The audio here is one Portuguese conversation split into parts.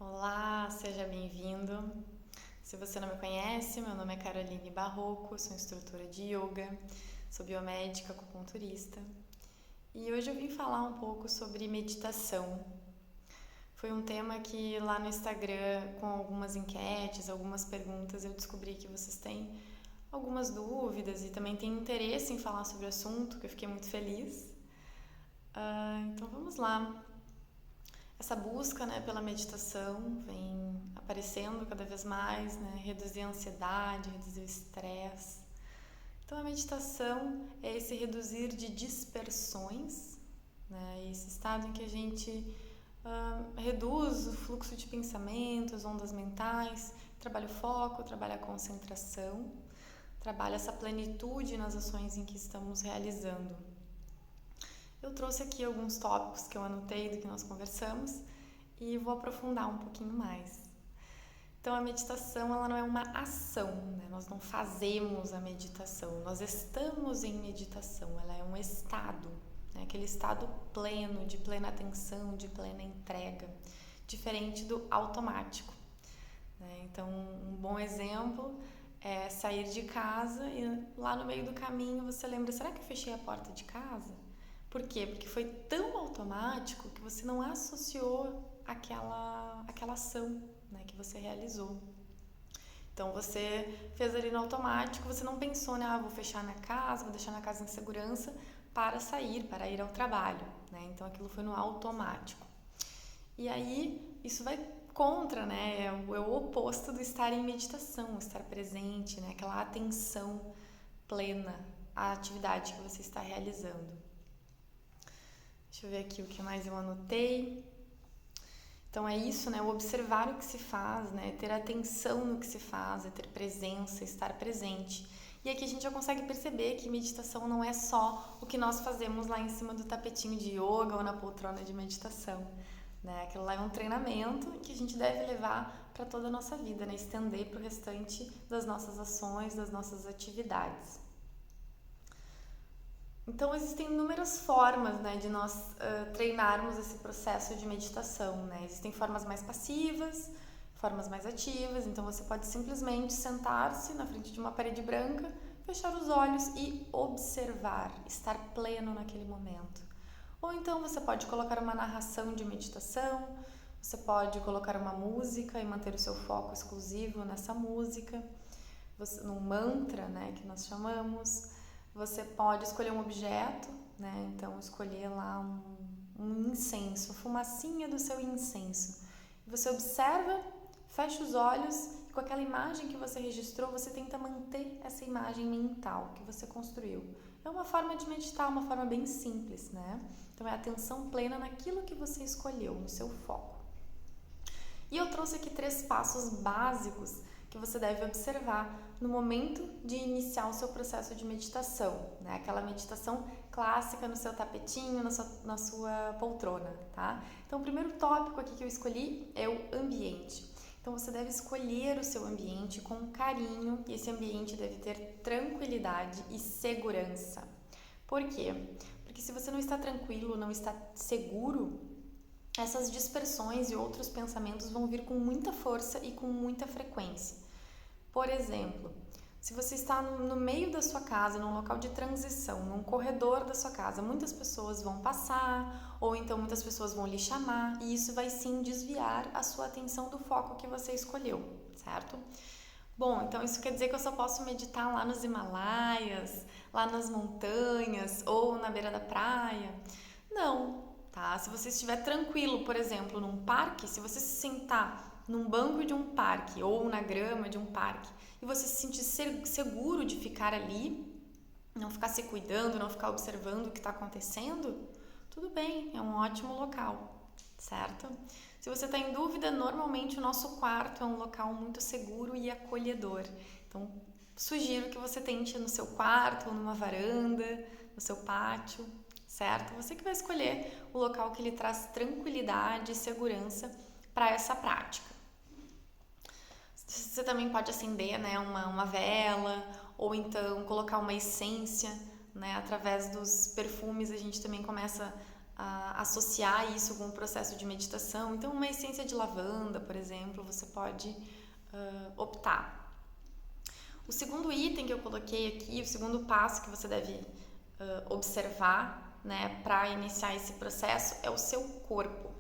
Olá, seja bem-vindo. Se você não me conhece, meu nome é Caroline Barroco, sou instrutora de yoga, sou biomédica, acupunturista e hoje eu vim falar um pouco sobre meditação. Foi um tema que lá no Instagram, com algumas enquetes, algumas perguntas, eu descobri que vocês têm algumas dúvidas e também têm interesse em falar sobre o assunto, que eu fiquei muito feliz. Então vamos lá. Essa busca, pela meditação vem aparecendo cada vez mais, reduzir a ansiedade, reduzir o estresse. Então a meditação é esse reduzir de dispersões, esse estado em que a gente reduz o fluxo de pensamentos, ondas mentais, trabalha o foco, trabalha a concentração, trabalha essa plenitude nas ações em que estamos realizando. Eu trouxe aqui alguns tópicos que eu anotei do que nós conversamos e vou aprofundar um pouquinho mais. Então, a meditação ela não é uma ação, Nós não fazemos a meditação, nós estamos em meditação, ela é um estado, Aquele estado pleno, de plena atenção, de plena entrega, diferente do automático. Então, um bom exemplo é sair de casa e lá no meio do caminho você lembra, será que eu fechei a porta de casa? Por quê? Porque foi tão automático que você não associou aquela ação, que você realizou. Então você fez ali no automático, você não pensou, vou fechar minha casa, vou deixar minha casa em segurança para sair, para ir ao trabalho, Então aquilo foi no automático. E aí isso vai contra, é o oposto do estar em meditação, estar presente, aquela atenção plena à atividade que você está realizando. Deixa eu ver aqui o que mais eu anotei. Então é isso, o observar o que se faz, ter atenção no que se faz, ter presença, estar presente. E aqui a gente já consegue perceber que meditação não é só o que nós fazemos lá em cima do tapetinho de yoga ou na poltrona de meditação. Aquilo lá é um treinamento que a gente deve levar para toda a nossa vida, estender para o restante das nossas ações, das nossas atividades. Então, existem inúmeras formas de nós treinarmos esse processo de meditação. Existem formas mais passivas, formas mais ativas. Então, você pode simplesmente sentar-se na frente de uma parede branca, fechar os olhos e observar, estar pleno naquele momento. Ou então, você pode colocar uma narração de meditação, você pode colocar uma música e manter o seu foco exclusivo nessa música, num mantra, que nós chamamos. Você pode escolher um objeto, Então escolher lá um incenso, a fumacinha do seu incenso. Você observa, fecha os olhos e com aquela imagem que você registrou, você tenta manter essa imagem mental que você construiu. É uma forma de meditar, uma forma bem simples, Então é atenção plena naquilo que você escolheu, no seu foco. E eu trouxe aqui 3 passos básicos que você deve observar no momento de iniciar o seu processo de meditação, Aquela meditação clássica no seu tapetinho, na sua poltrona, tá? Então, o primeiro tópico aqui que eu escolhi é o ambiente. Então, você deve escolher o seu ambiente com carinho e esse ambiente deve ter tranquilidade e segurança. Por quê? Porque se você não está tranquilo, não está seguro, essas dispersões e outros pensamentos vão vir com muita força e com muita frequência. Por exemplo, se você está no meio da sua casa, num local de transição, num corredor da sua casa, muitas pessoas vão passar ou então muitas pessoas vão lhe chamar e isso vai sim desviar a sua atenção do foco que você escolheu, certo? Bom, então isso quer dizer que eu só posso meditar lá nos Himalaias, lá nas montanhas ou na beira da praia? Não, tá? Se você estiver tranquilo, por exemplo, num parque, se você se sentar num banco de um parque ou na grama de um parque e você se sentir seguro de ficar ali, não ficar se cuidando, não ficar observando o que está acontecendo, tudo bem, é um ótimo local, certo? Se você está em dúvida, normalmente o nosso quarto é um local muito seguro e acolhedor. Então, sugiro que você tente no seu quarto ou numa varanda, no seu pátio, certo? Você que vai escolher o local que lhe traz tranquilidade e segurança para essa prática. Você também pode acender uma vela ou então colocar uma essência, através dos perfumes a gente também começa associar isso com o processo de meditação. Então, uma essência de lavanda, por exemplo, você pode optar. O segundo item que eu coloquei aqui, o segundo passo que você deve observar, né, para iniciar esse processo é o seu corpo.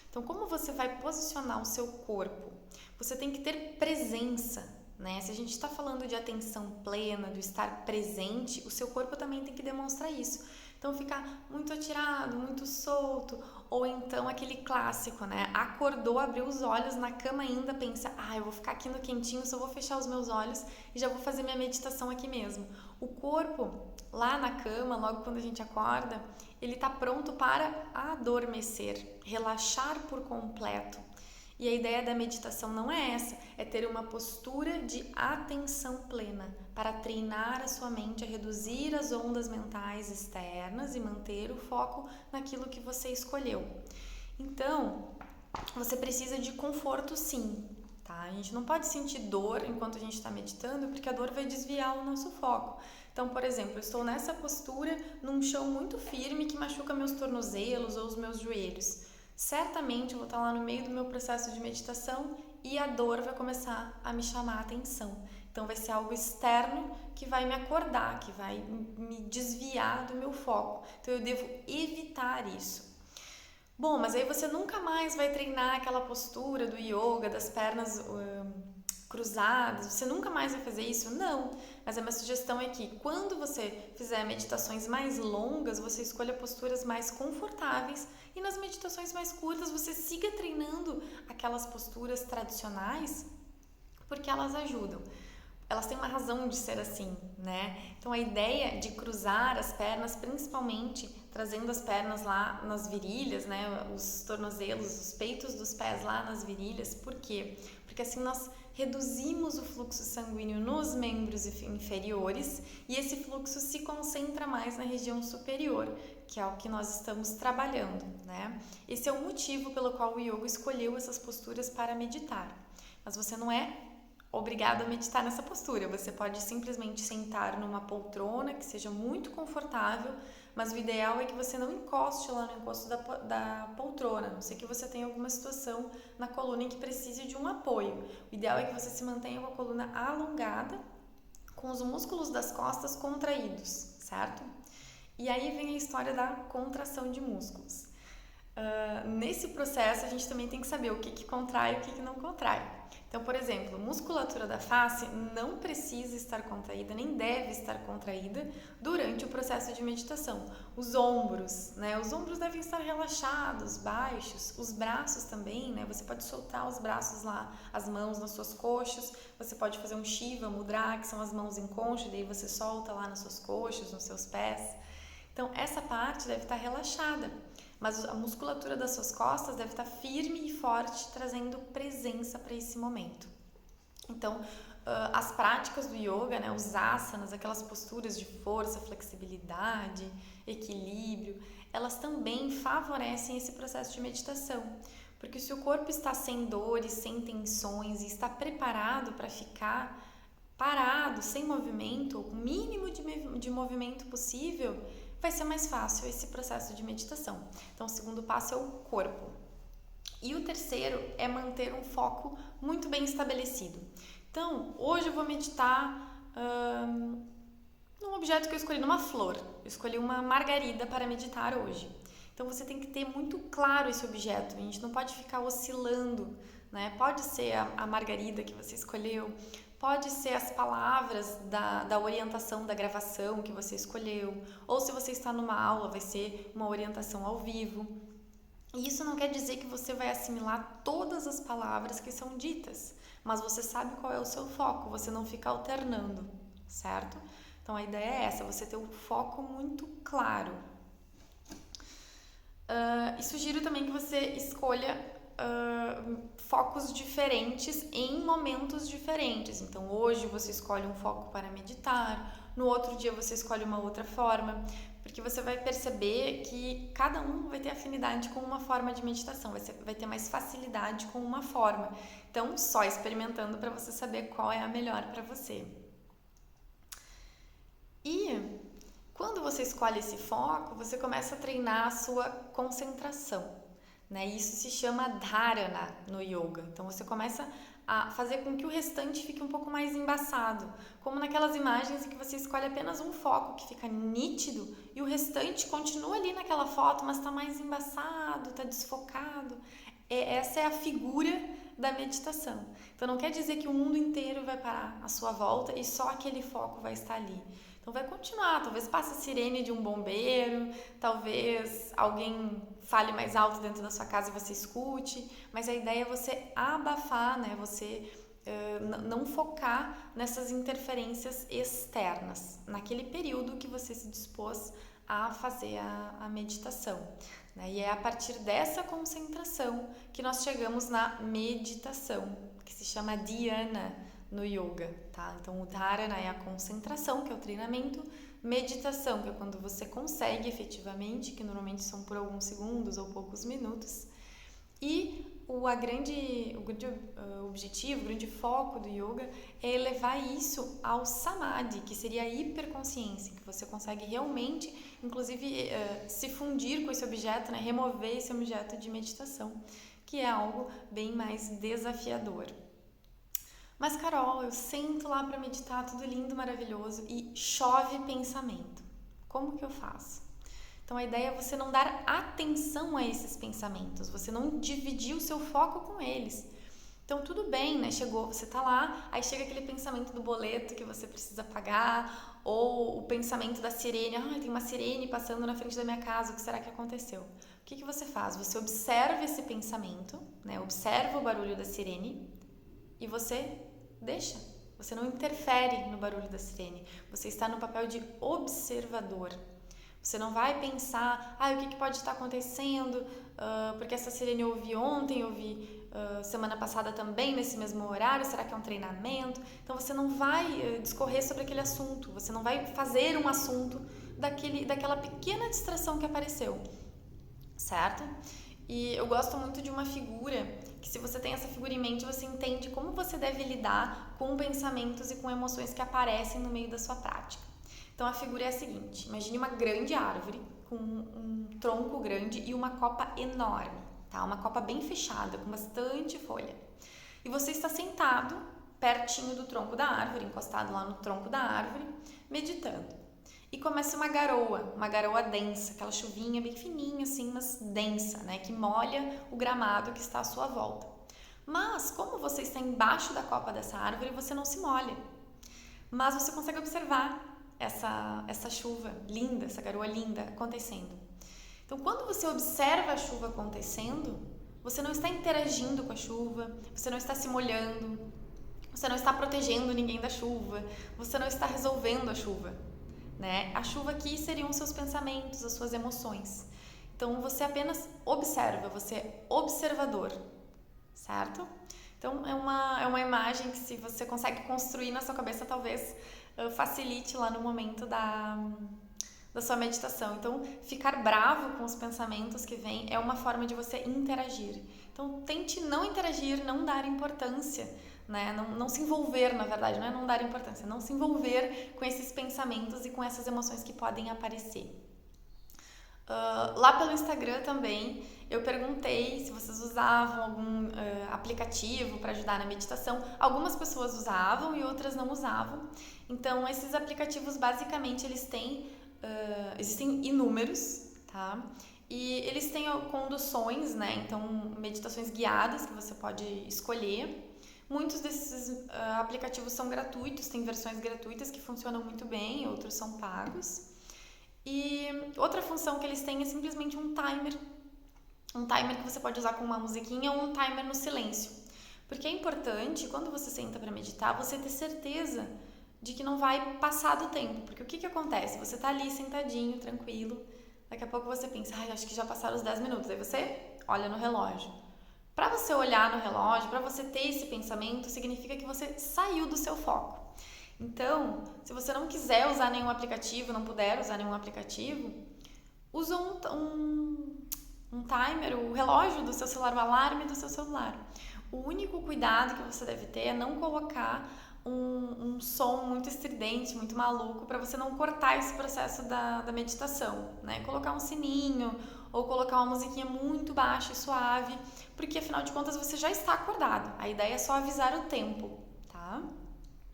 Então, como você vai posicionar o seu corpo? Você tem que ter presença, né? Se a gente está falando de atenção plena, do estar presente, o seu corpo também tem que demonstrar isso. Então, ficar muito atirado, muito solto, ou então aquele clássico, né? Acordou, abriu os olhos na cama ainda, pensa, eu vou ficar aqui no quentinho, só vou fechar os meus olhos e já vou fazer minha meditação aqui mesmo. O corpo, lá na cama, logo quando a gente acorda, ele está pronto para adormecer, relaxar por completo. E a ideia da meditação não é essa, é ter uma postura de atenção plena, para treinar a sua mente a reduzir as ondas mentais externas e manter o foco naquilo que você escolheu. Então, você precisa de conforto sim, tá? A gente não pode sentir dor enquanto a gente está meditando, porque a dor vai desviar o nosso foco. Então, por exemplo, eu estou nessa postura num chão muito firme que machuca meus tornozelos ou os meus joelhos. Certamente eu vou estar lá no meio do meu processo de meditação e a dor vai começar a me chamar a atenção. Então vai ser algo externo que vai me acordar, que vai me desviar do meu foco. Então eu devo evitar isso. Bom, mas aí você nunca mais vai treinar aquela postura do yoga, das pernas cruzadas, você nunca mais vai fazer isso? Não, mas a minha sugestão é que quando você fizer meditações mais longas, você escolha posturas mais confortáveis e nas meditações mais curtas você siga treinando aquelas posturas tradicionais, porque elas ajudam. Elas têm uma razão de ser assim, né? Então a ideia de cruzar as pernas, principalmente trazendo as pernas lá nas virilhas, né? Os tornozelos, os peitos dos pés lá nas virilhas, por quê? Porque assim nós reduzimos o fluxo sanguíneo nos membros inferiores e esse fluxo se concentra mais na região superior, que é o que nós estamos trabalhando, né? Esse é o motivo pelo qual o yoga escolheu essas posturas para meditar. Mas você não é obrigado a meditar nessa postura, você pode simplesmente sentar numa poltrona que seja muito confortável, mas o ideal é que você não encoste lá no encosto da poltrona, a não ser que você tenha alguma situação na coluna em que precise de um apoio. O ideal é que você se mantenha com a coluna alongada, com os músculos das costas contraídos, certo? E aí vem a história da contração de músculos. Nesse processo a gente também tem que saber o que contrai e o que não contrai. Então, por exemplo, musculatura da face não precisa estar contraída, nem deve estar contraída durante o processo de meditação. Os ombros, né? Os ombros devem estar relaxados, baixos. Os braços também, né? Você pode soltar os braços lá, as mãos nas suas coxas. Você pode fazer um Shiva Mudra, que são as mãos em concha, daí você solta lá nas suas coxas, nos seus pés. Então, essa parte deve estar relaxada. Mas a musculatura das suas costas deve estar firme e forte, trazendo presença para esse momento. Então, as práticas do yoga, né, os asanas, aquelas posturas de força, flexibilidade, equilíbrio, elas também favorecem esse processo de meditação. Porque se o corpo está sem dores, sem tensões e está preparado para ficar parado, sem movimento, o mínimo de movimento possível, vai ser mais fácil esse processo de meditação. Então, o segundo passo é o corpo. E o terceiro é manter um foco muito bem estabelecido. Então, hoje eu vou meditar num objeto que eu escolhi, numa flor. Eu escolhi uma margarida para meditar hoje. Então, você tem que ter muito claro esse objeto. A gente não pode ficar oscilando, né? Pode ser a margarida que você escolheu, pode ser as palavras da orientação da gravação que você escolheu, ou se você está numa aula, vai ser uma orientação ao vivo. E isso não quer dizer que você vai assimilar todas as palavras que são ditas, mas você sabe qual é o seu foco, você não fica alternando, certo? Então a ideia é essa, você ter um foco muito claro. E sugiro também que você escolha focos diferentes em momentos diferentes. Então hoje você escolhe um foco para meditar, no outro dia você escolhe uma outra forma, porque você vai perceber que cada um vai ter afinidade com uma forma de meditação, você vai ter mais facilidade com uma forma. Então só experimentando para você saber qual é a melhor para você. E Quando você escolhe esse foco, você começa a treinar a sua concentração, né? Isso se chama dharana no yoga. Então você começa a fazer com que o restante fique um pouco mais embaçado, como naquelas imagens em que você escolhe apenas um foco que fica nítido e o restante continua ali naquela foto, mas está mais embaçado, está desfocado. Essa é a figura da meditação. Então não quer dizer que o mundo inteiro vai parar à sua volta e só aquele foco vai estar ali. Então vai continuar, talvez passe a sirene de um bombeiro, talvez alguém fale mais alto dentro da sua casa e você escute, mas a ideia é você abafar, né? Você não focar nessas interferências externas, naquele período que você se dispôs a fazer a meditação. Né? E é a partir dessa concentração que nós chegamos na meditação, que se chama dhyana no yoga, tá? Então o dharana é a concentração, que é o treinamento, meditação, que é quando você consegue efetivamente, que normalmente são por alguns segundos ou poucos minutos, e o grande objetivo, o grande foco do yoga é elevar isso ao samadhi, que seria a hiperconsciência, que você consegue realmente, inclusive, se fundir com esse objeto, né? Remover esse objeto de meditação, que é algo bem mais desafiador. Mas, Carol, eu sento lá para meditar, tudo lindo, maravilhoso, e chove pensamento. Como que eu faço? Então, a ideia é você não dar atenção a esses pensamentos, você não dividir o seu foco com eles. Então, tudo bem, né? Você tá lá, aí chega aquele pensamento do boleto que você precisa pagar, ou o pensamento da sirene, tem uma sirene passando na frente da minha casa, o que será que aconteceu? O que você faz? Você observa esse pensamento, né? Observa o barulho da sirene e você deixa. Você não interfere no barulho da sirene. Você está no papel de observador. Você não vai pensar, o que pode estar acontecendo, porque essa sirene eu ouvi ontem, eu ouvi semana passada também, nesse mesmo horário, será que é um treinamento? Então você não vai discorrer sobre aquele assunto, você não vai fazer um assunto daquela pequena distração que apareceu, certo? E eu gosto muito de uma figura, que se você tem essa figura em mente, você entende como você deve lidar com pensamentos e com emoções que aparecem no meio da sua prática. Então a figura é a seguinte, imagine uma grande árvore com um tronco grande e uma copa enorme, tá? Uma copa bem fechada, com bastante folha. E você está sentado pertinho do tronco da árvore, encostado lá no tronco da árvore, meditando. E começa uma garoa densa, aquela chuvinha bem fininha assim, mas densa, né? Que molha o gramado que está à sua volta. Mas como você está embaixo da copa dessa árvore, você não se molha. Mas você consegue observar essa chuva linda, essa garoa linda acontecendo. Então, quando você observa a chuva acontecendo, você não está interagindo com a chuva, você não está se molhando, você não está protegendo ninguém da chuva, você não está resolvendo a chuva, né? A chuva aqui seriam os seus pensamentos, as suas emoções. Então, você apenas observa, você é observador, certo? Então, é uma imagem que, se você consegue construir na sua cabeça, talvez facilite lá no momento da sua meditação. Então, ficar bravo com os pensamentos que vêm é uma forma de você interagir. Então, tente não interagir, não dar importância, né? Não se envolver, na verdade, não é não dar importância, não se envolver com esses pensamentos e com essas emoções que podem aparecer. Lá pelo Instagram também, eu perguntei se vocês usavam algum aplicativo para ajudar na meditação. Algumas pessoas usavam e outras não usavam. Então, esses aplicativos, basicamente, eles têm, existem inúmeros, tá? E eles têm conduções, né? Então, meditações guiadas que você pode escolher. Muitos desses aplicativos são gratuitos, tem versões gratuitas que funcionam muito bem, outros são pagos. E outra função que eles têm é simplesmente um timer que você pode usar com uma musiquinha ou um timer no silêncio. Porque é importante, quando você senta para meditar, você ter certeza de que não vai passar do tempo. Porque o que acontece? Você tá ali sentadinho, tranquilo, daqui a pouco você pensa, acho que já passaram os 10 minutos. Aí você olha no relógio. Para você olhar no relógio, para você ter esse pensamento, significa que você saiu do seu foco. Então, se você não quiser usar nenhum aplicativo, não puder usar nenhum aplicativo, usa um timer, o relógio do seu celular, o alarme do seu celular. O único cuidado que você deve ter é não colocar um som muito estridente, muito maluco, para você não cortar esse processo da meditação, né? Colocar um sininho ou colocar uma musiquinha muito baixa e suave, porque afinal de contas você já está acordado. A ideia é só avisar o tempo, tá?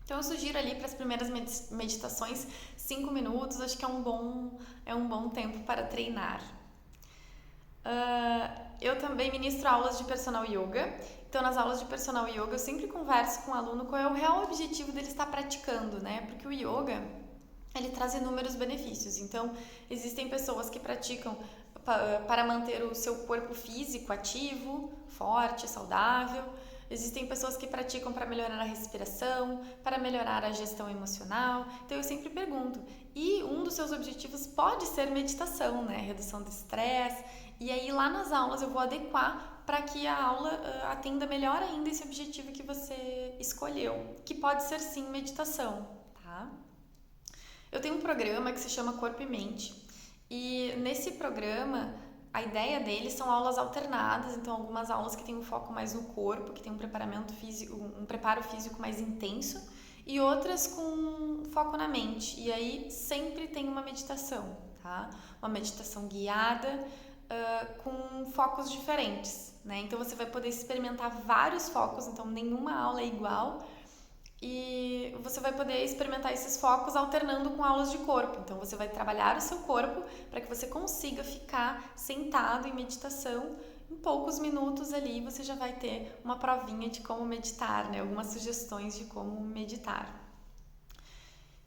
Então eu sugiro ali para as primeiras meditações 5 minutos, acho que é um bom tempo para treinar. Eu também ministro aulas de personal yoga. Então, nas aulas de personal yoga, eu sempre converso com o aluno qual é o real objetivo dele estar praticando, né? Porque o yoga, ele traz inúmeros benefícios. Então, existem pessoas que praticam para manter o seu corpo físico ativo, forte, saudável. Existem pessoas que praticam para melhorar a respiração, para melhorar a gestão emocional. Então eu sempre pergunto, e um dos seus objetivos pode ser meditação, né? Redução do estresse. E aí lá nas aulas eu vou adequar para que a aula atenda melhor ainda esse objetivo que você escolheu, que pode ser sim meditação, tá? Eu tenho um programa que se chama Corpo e Mente, e nesse programa a ideia dele são aulas alternadas, então algumas aulas que têm um foco mais no corpo, que tem um preparo físico mais intenso, e outras com foco na mente. E aí sempre tem uma meditação, tá? Uma meditação guiada, com focos diferentes, né? Então você vai poder experimentar vários focos, então nenhuma aula é igual, e você vai poder experimentar esses focos alternando com aulas de corpo. Então você vai trabalhar o seu corpo para que você consiga ficar sentado em meditação. Em poucos minutos ali você já vai ter uma provinha de como meditar, né? Algumas sugestões de como meditar.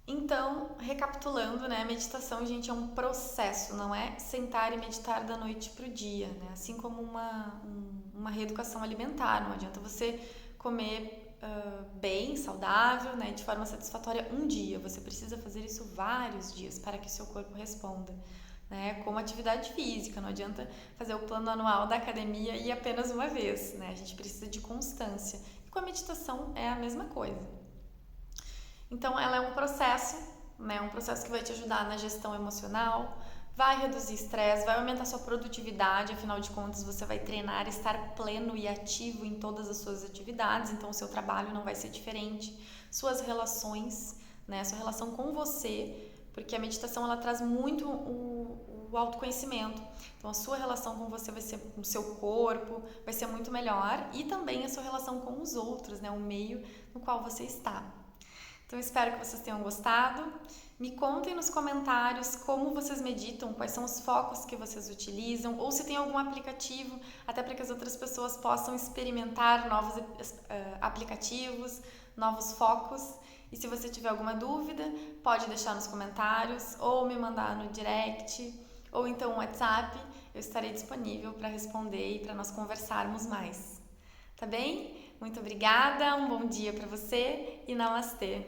Então, recapitulando, né? A meditação, gente, é um processo, não é sentar e meditar da noite pro dia, né? Assim como uma reeducação alimentar, não adianta você comer bem, saudável, né, de forma satisfatória um dia. Você precisa fazer isso vários dias para que o seu corpo responda, né? Como atividade física, não adianta fazer o plano anual da academia e apenas uma vez, né? A gente precisa de constância. E com a meditação é a mesma coisa. Então ela é um processo, né? Um processo que vai te ajudar na gestão emocional, vai reduzir estresse, vai aumentar sua produtividade, afinal de contas você vai treinar, estar pleno e ativo em todas as suas atividades, então o seu trabalho não vai ser diferente, suas relações, né, sua relação com você, porque a meditação ela traz muito o autoconhecimento, então a sua relação com você vai ser, com o seu corpo, vai ser muito melhor, e também a sua relação com os outros, né, o meio no qual você está. Então, espero que vocês tenham gostado. Me contem nos comentários como vocês meditam, quais são os focos que vocês utilizam, ou se tem algum aplicativo, até para que as outras pessoas possam experimentar novos aplicativos, novos focos. E se você tiver alguma dúvida, pode deixar nos comentários, ou me mandar no direct, ou então no WhatsApp. Eu estarei disponível para responder e para nós conversarmos mais. Tá bem? Muito obrigada, um bom dia para você e namastê!